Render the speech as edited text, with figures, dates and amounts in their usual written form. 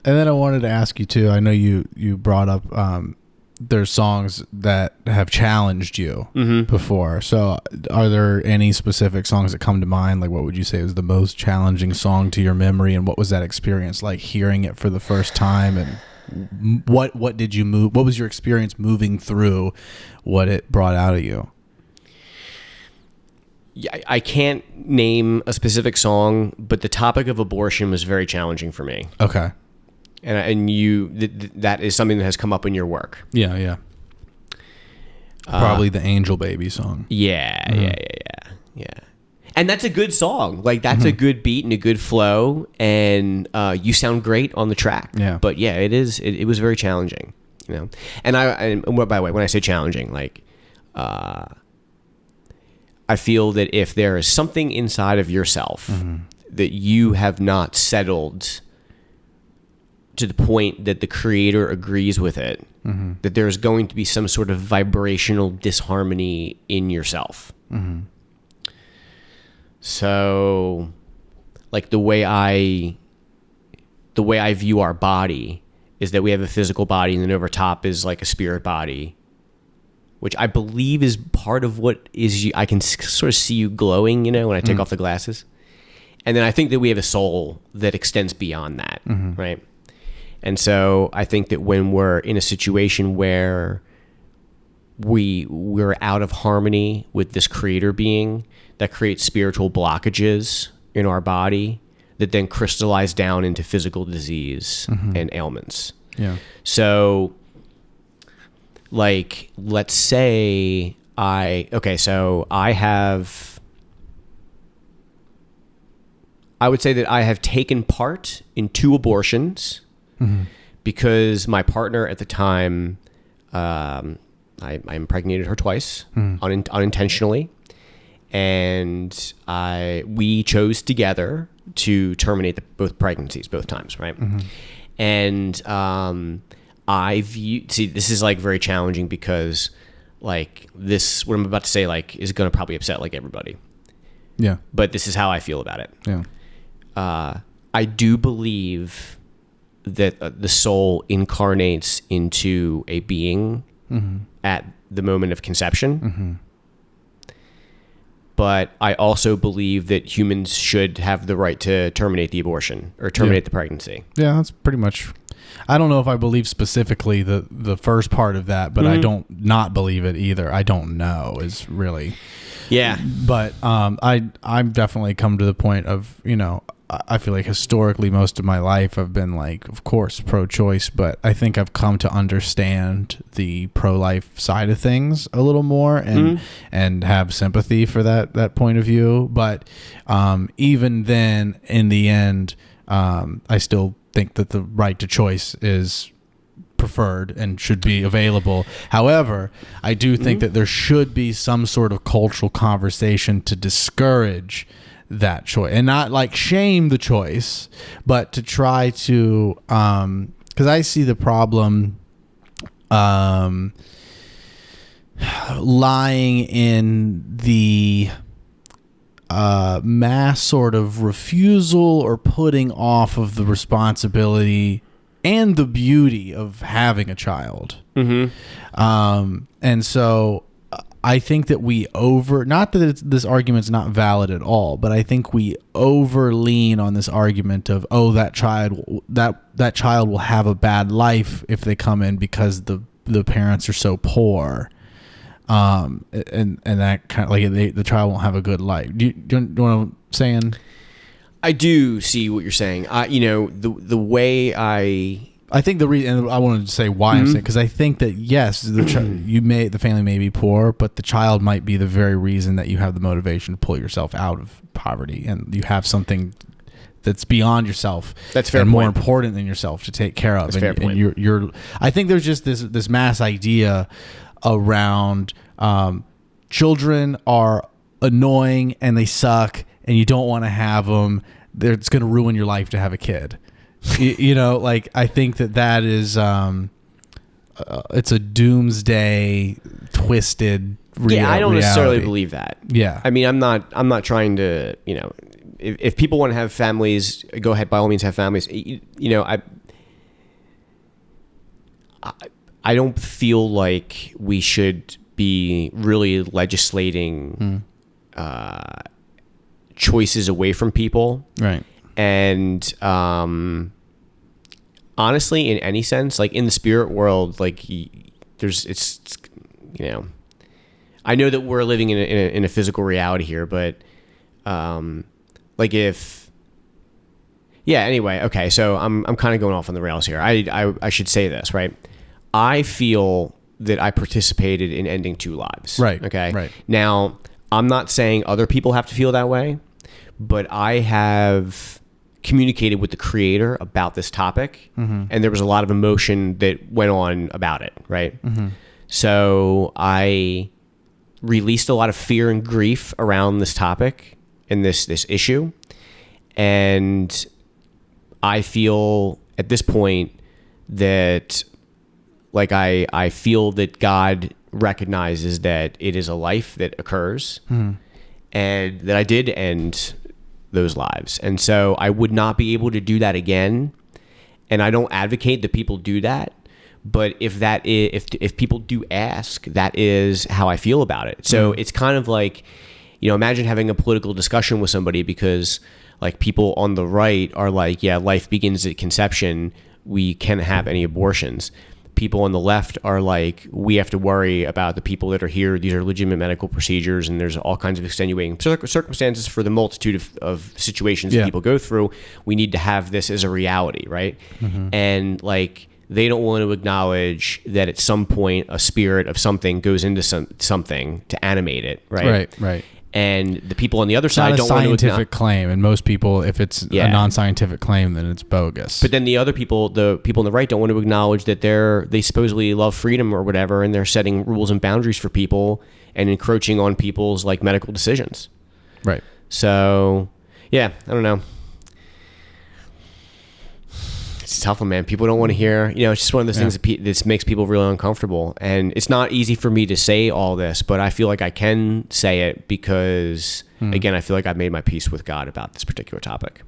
And then I wanted to ask you too. I know you brought up there's songs that have challenged you before. So are there any specific songs that come to mind? Like, what would you say was the most challenging song to your memory, and what was that experience like hearing it for the first time? And what did you move? What was your experience moving through what it brought out of you? Yeah, I can't name a specific song, but the topic of abortion was very challenging for me. Okay. And that is something that has come up in your work. Yeah. Probably the Angel Baby song. Yeah. And that's a good song. Like, that's a good beat and a good flow, and you sound great on the track. Yeah. But yeah, it was very challenging, you know. And by the way, when I say challenging, like, I feel that if there is something inside of yourself that you have not settled to the point that the creator agrees with it, that there's going to be some sort of vibrational disharmony in yourself. So, like, the way I view our body is that we have a physical body, and then over top is like a spirit body, which I believe is part of what is you. I can sort of see you glowing, you know, when I take off the glasses. And then I think that we have a soul that extends beyond that, right? And so I think that when we're in a situation where we're out of harmony with this creator being, that creates spiritual blockages in our body that then crystallize down into physical disease and ailments. Yeah. So, like, let's say I would say that I have taken part in 2 abortions because my partner at the time, I impregnated her twice unintentionally, and we chose together to terminate both pregnancies both times, right? And this is like very challenging because, like, this, what I'm about to say, like, is going to probably upset like everybody. Yeah. But this is how I feel about it. Yeah. I do believe that the soul incarnates into a being at the moment of conception. But I also believe that humans should have the right to terminate the abortion or terminate the pregnancy. Yeah, that's pretty much. I don't know if I believe specifically the first part of that, but I don't not believe it either. I don't know is really. Yeah. But I've definitely come to the point of, you know, I feel like historically most of my life I've been, like, of course, pro-choice, but I think I've come to understand the pro-life side of things a little more and have sympathy for that point of view. But even then, in the end, I still think that the right to choice is preferred and should be available. However, I do think that there should be some sort of cultural conversation to discourage that choice and not, like, shame the choice, but to try to because I see the problem lying in the mass sort of refusal or putting off of the responsibility and the beauty of having a child. And so I think that we not that this argument's not valid at all, but I think we lean on this argument of, oh, that child will have a bad life if they come in because the parents are so poor. And that kind of, like, the child won't have a good life. Do you know what I'm saying? I do see what you're saying. You know, the way I think the reason, and I wanted to say why I'm saying, because I think that yes, the family may be poor, but the child might be the very reason that you have the motivation to pull yourself out of poverty, and you have something that's beyond yourself. That's fair. And point. More important than yourself to take care of. That's fair point. And you're. I think there's just this mass idea around children are annoying and they suck, and you don't want to have them. It's going to ruin your life to have a kid. You know, like, I think that is it's a doomsday twisted reality. Yeah, I don't necessarily believe that. Yeah. I mean, I'm not trying to, you know, if people want to have families, go ahead, by all means have families. You know, I don't feel like we should be really legislating choices away from people. Right. And honestly, in any sense, like in the spirit world, like it's you know, I know that we're living in a physical reality here, but like if anyway, okay, so I'm kind of going off on the rails here. I should say this, right? I feel that I participated in ending 2 lives. Right. Okay. Right. Now, I'm not saying other people have to feel that way, but I have communicated with the creator about this topic, and there was a lot of emotion that went on about it, right? So I released a lot of fear and grief around this topic and this issue, and I feel at this point that like I feel that God recognizes that it is a life that occurs, and that I did end those lives. And so I would not be able to do that again. And I don't advocate that people do that. But if people do ask, that is how I feel about it. So it's kind of like, imagine having a political discussion with somebody, because like people on the right are like, yeah, life begins at conception. We can't have any abortions. People on the left are like, we have to worry about the people that are here. These are legitimate medical procedures, and there's all kinds of extenuating circumstances for the multitude of situations that people go through. We need to have this as a reality, right? And like, they don't want to acknowledge that at some point a spirit of something goes into something to animate it, right? Right. And the people on the other side Not a don't want to scientific claim, and most people, if it's a non-scientific claim, then it's bogus. But then the other people, the people on the right, don't want to acknowledge that they supposedly love freedom or whatever, and they're setting rules and boundaries for people and encroaching on people's like medical decisions. Right. So, yeah, I don't know. It's a tough one, man. People don't want to hear, it's just one of those things that makes people really uncomfortable. And it's not easy for me to say all this, but I feel like I can say it because, again, I feel like I've made my peace with God about this particular topic.